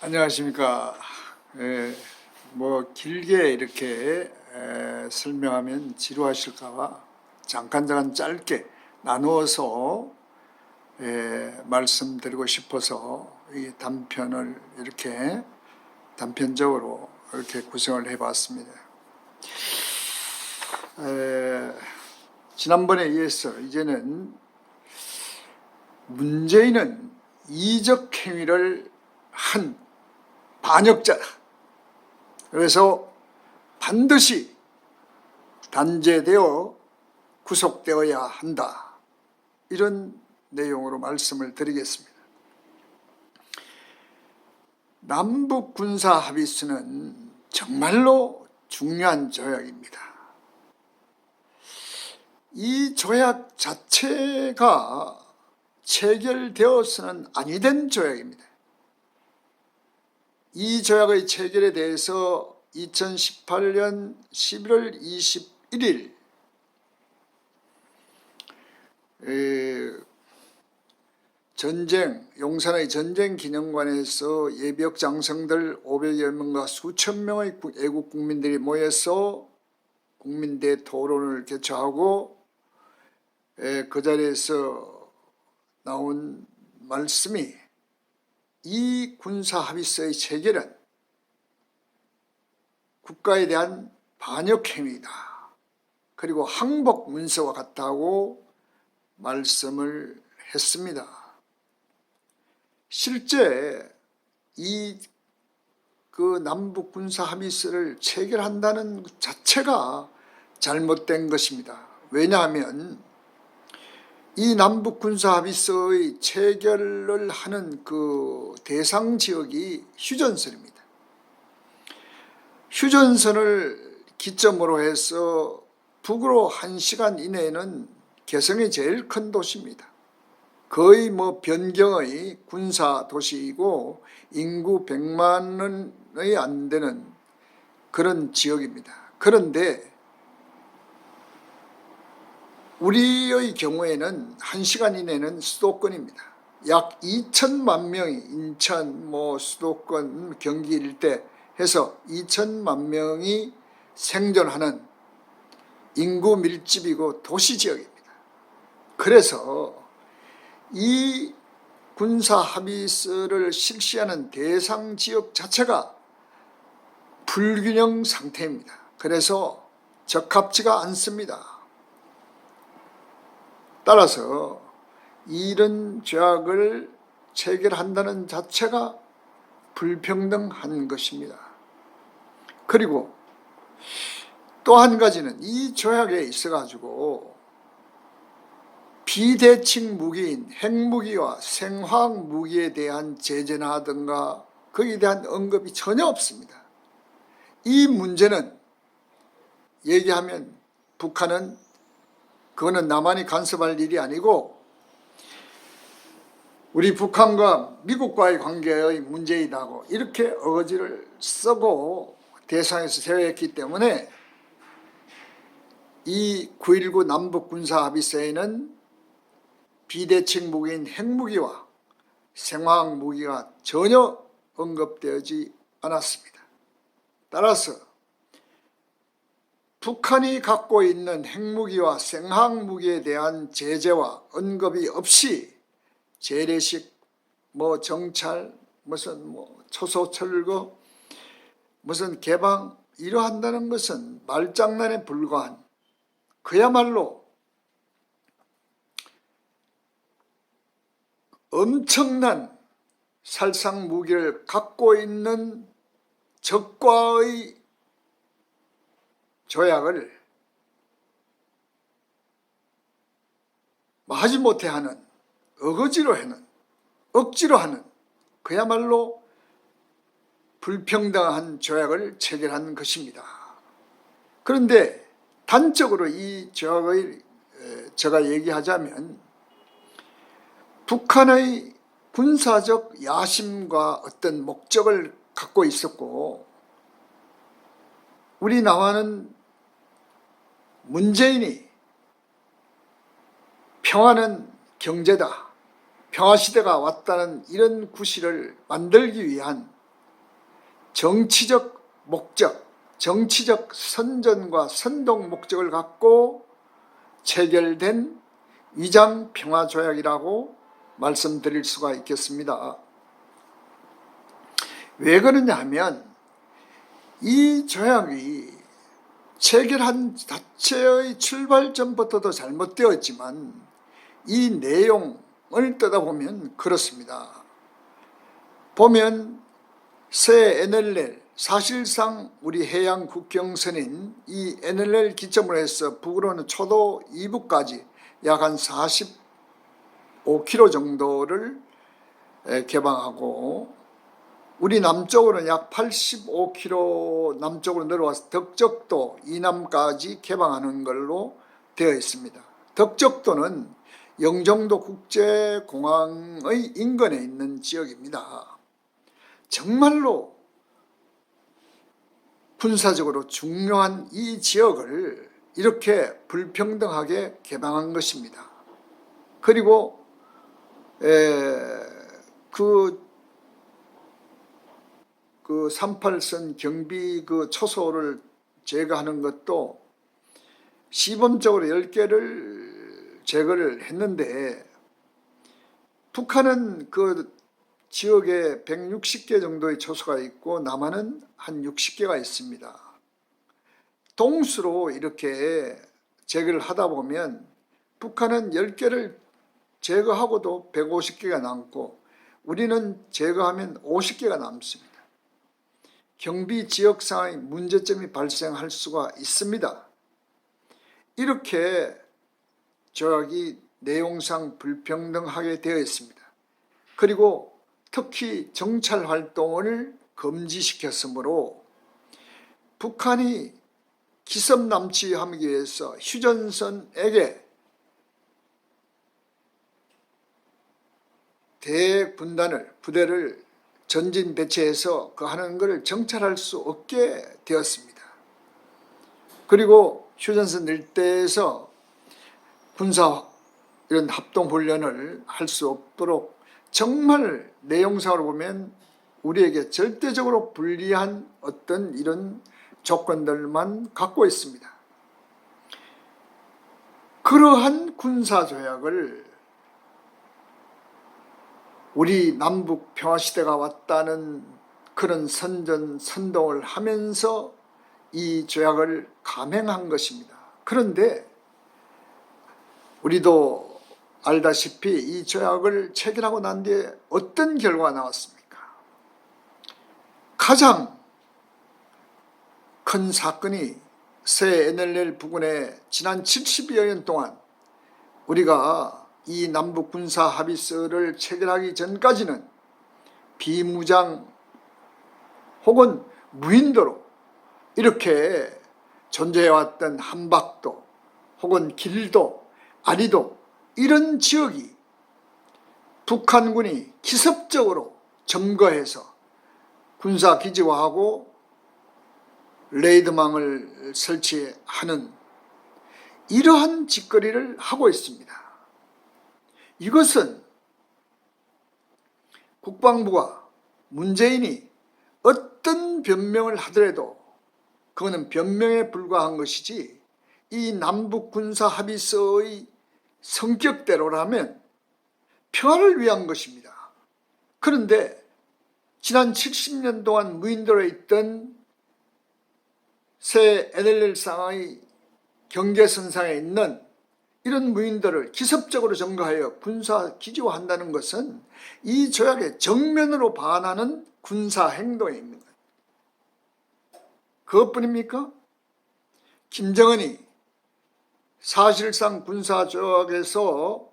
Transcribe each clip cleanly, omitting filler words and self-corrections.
안녕하십니까. 길게 이렇게 설명하면 지루하실까봐 잠깐 짧게 나누어서 말씀드리고 싶어서 이 단편을 이렇게 단편적으로 이렇게 구성을 해봤습니다. 지난번에 이어서 이제는 문재인은 이적 행위를 한 반역자다. 그래서 반드시 단죄되어 구속되어야 한다. 이런 내용으로 말씀을 드리겠습니다. 남북 군사 합의서는 정말로 중요한 조약입니다. 이 조약 자체가 체결되어서는 아니 된 조약입니다. 이 조약의 체결에 대해서 2018년 11월 21일 용산의 전쟁기념관에서 예비역 장성들 500여 명과 수천 명의 애국 국민들이 모여서 국민대 토론을 개최하고 그 자리에서 나온 말씀이 이 군사합의서의 체결은 국가에 대한 반역행위다. 그리고 항복 문서와 같다고 말씀을 했습니다. 실제 이 남북 군사합의서를 체결한다는 것 자체가 잘못된 것입니다. 왜냐하면 이 남북 군사합의서의 체결을 하는 그 대상 지역이 휴전선입니다. 휴전선을 기점으로 해서 북으로 1시간 이내에는 개성이 제일 큰 도시입니다. 거의 변경의 군사 도시이고 인구 100만원이 안 되는 그런 지역입니다. 그런데 우리의 경우에는 1시간 이내는 수도권입니다. 약 2천만 명이 인천, 수도권, 경기 일대 해서 2천만 명이 생존하는 인구 밀집이고 도시 지역입니다. 그래서 이 군사 합의서를 실시하는 대상 지역 자체가 불균형 상태입니다. 그래서 적합지가 않습니다. 따라서 이런 조약을 체결한다는 자체가 불평등한 것입니다. 그리고 또 한 가지는 이 조약에 있어가지고 비대칭 무기인 핵무기와 생화학 무기에 대한 제재나든가 거기에 대한 언급이 전혀 없습니다. 이 문제는 얘기하면 북한은 그거는 남한이 간섭할 일이 아니고 우리 북한과 미국과의 관계의 문제이다고 이렇게 어거지를 쓰고 대상에서 제외했기 때문에 이 9.19 남북군사합의서에는 비대칭 무기인 핵무기와 생화학 무기가 전혀 언급되지 않았습니다. 따라서 북한이 갖고 있는 핵무기와 생화학 무기에 대한 제재와 언급이 없이 재래식 정찰 무슨 초소철거 무슨 개방 이러한다는 것은 말장난에 불과한 그야말로 엄청난 살상 무기를 갖고 있는 적과의 조약을 마지못해 하는 어거지로 하는 억지로 하는 그야말로 불평등한 조약을 체결한 것입니다. 그런데 단적으로 이 조약의 제가 얘기하자면 북한의 군사적 야심과 어떤 목적을 갖고 있었고 우리 남한은 문재인이 평화는 경제다, 평화시대가 왔다는 이런 구실을 만들기 위한 정치적 목적, 정치적 선전과 선동 목적을 갖고 체결된 위장평화조약이라고 말씀드릴 수가 있겠습니다. 왜 그러냐 하면 이 조약이 체결한 자체의 출발점부터도 잘못되었지만 이 내용을 뜯어보면 그렇습니다. 보면 새 NLL, 사실상 우리 해양 국경선인 이 NLL 기점으로 해서 북으로는 초도 이북까지 약 한 45km 정도를 개방하고 우리 남쪽으로는 약 85km 남쪽으로 내려와서 덕적도 이남까지 개방하는 걸로 되어 있습니다. 덕적도는 영종도 국제공항의 인근에 있는 지역입니다. 정말로 군사적으로 중요한 이 지역을 이렇게 불평등하게 개방한 것입니다. 그리고 그 38선 경비 초소를 제거하는 것도 시범적으로 10개를 제거를 했는데 북한은 그 지역에 160개 정도의 초소가 있고 남한은 한 60개가 있습니다. 동수로 이렇게 제거를 하다 보면 북한은 10개를 제거하고도 150개가 남고 우리는 제거하면 50개가 남습니다. 경비 지역상의 문제점이 발생할 수가 있습니다. 이렇게 조약이 내용상 불평등하게 되어 있습니다. 그리고 특히 정찰 활동을 금지시켰으므로 북한이 기습남치하기 위해서 휴전선에게 대군단을 부대를 전진 배치해서 그 하는 것을 정찰할 수 없게 되었습니다. 그리고 휴전선 일대에서 군사 이런 합동훈련을 할 수 없도록 정말 내용상으로 보면 우리에게 절대적으로 불리한 어떤 이런 조건들만 갖고 있습니다. 그러한 군사조약을 우리 남북 평화시대가 왔다는 그런 선동을 하면서 이 조약을 감행한 것입니다. 그런데 우리도 알다시피 이 조약을 체결하고 난 뒤에 어떤 결과가 나왔습니까? 가장 큰 사건이 새 NLL 부근에 지난 70여 년 동안 우리가 이 남북 군사 합의서를 체결하기 전까지는 비무장 혹은 무인도로 이렇게 존재해왔던 한박도 혹은 길도 아리도 이런 지역이 북한군이 기습적으로 점거해서 군사기지화하고 레이더망을 설치하는 이러한 짓거리를 하고 있습니다. 이것은 국방부가 문재인이 어떤 변명을 하더라도 그거는 변명에 불과한 것이지 이 남북 군사 합의서의 성격대로라면 평화를 위한 것입니다. 그런데 지난 70년 동안 무인도에 있던 새 NLL상의 경계선상에 있는 이런 무인도를 기습적으로 점거하여 군사기지화한다는 것은 이 조약에 정면으로 반하는 군사행동입니다. 그것뿐입니까? 김정은이 사실상 군사조약에서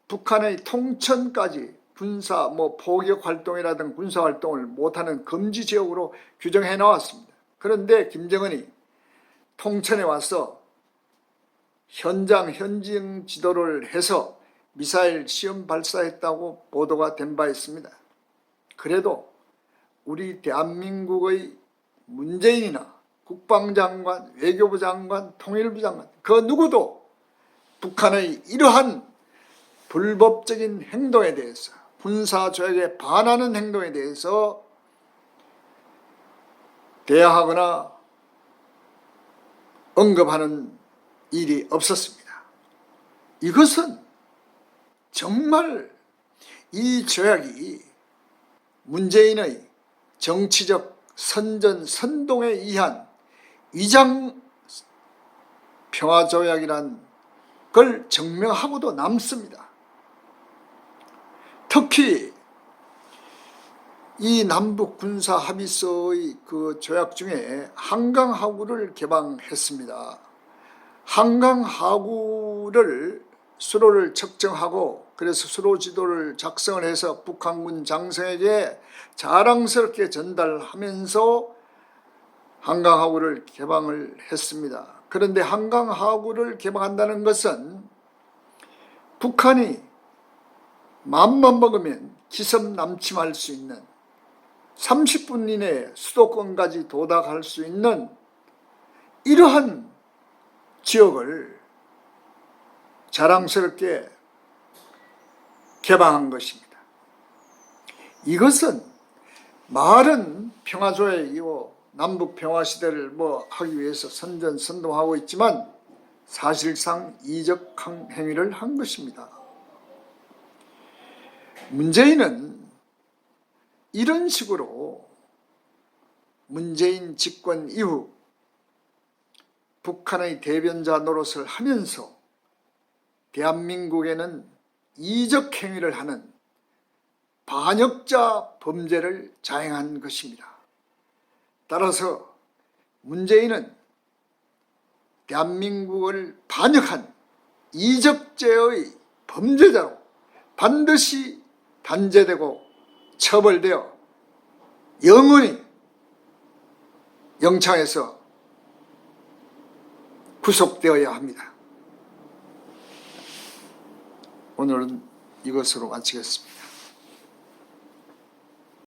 북한의 통천까지 군사 포격 활동이라든가 군사 활동을 못하는 금지 지역으로 규정해 나왔습니다. 그런데 김정은이 통천에 와서 현장 지도를 해서 미사일 시험 발사했다고 보도가 된 바 있습니다. 그래도 우리 대한민국의 문재인이나 국방장관, 외교부 장관, 통일부 장관 그 누구도 북한의 이러한 불법적인 행동에 대해서 군사조약에 반하는 행동에 대해서 대하거나 언급하는 일이 없었습니다. 이것은 정말 이 조약이 문재인의 정치적 선전선동에 의한 위장 평화조약이란 걸 증명하고도 남습니다. 특히 이 남북 군사 합의서의 그 조약 중에 한강하구를 개방했습니다. 한강하구를 수로를 측정하고 그래서 수로 지도를 작성을 해서 북한군 장성에게 자랑스럽게 전달하면서 한강하구를 개방을 했습니다. 그런데 한강하구를 개방한다는 것은 북한이 마음만 먹으면 기습남침할 수 있는 30분 이내에 수도권까지 도달할 수 있는 이러한 지역을 자랑스럽게 개방한 것입니다. 이것은 말은 평화조약이고 남북 평화시대를 하기 위해서 선전선동하고 있지만 사실상 이적 행위를 한 것입니다. 문재인은 이런 식으로 문재인 집권 이후 북한의 대변자 노릇을 하면서 대한민국에는 이적 행위를 하는 반역자 범죄를 자행한 것입니다. 따라서 문재인은 대한민국을 반역한 이적죄의 범죄자로 반드시 단죄되고 처벌되어 영원히 영창에서 구속되어야 합니다. 오늘은 이것으로 마치겠습니다.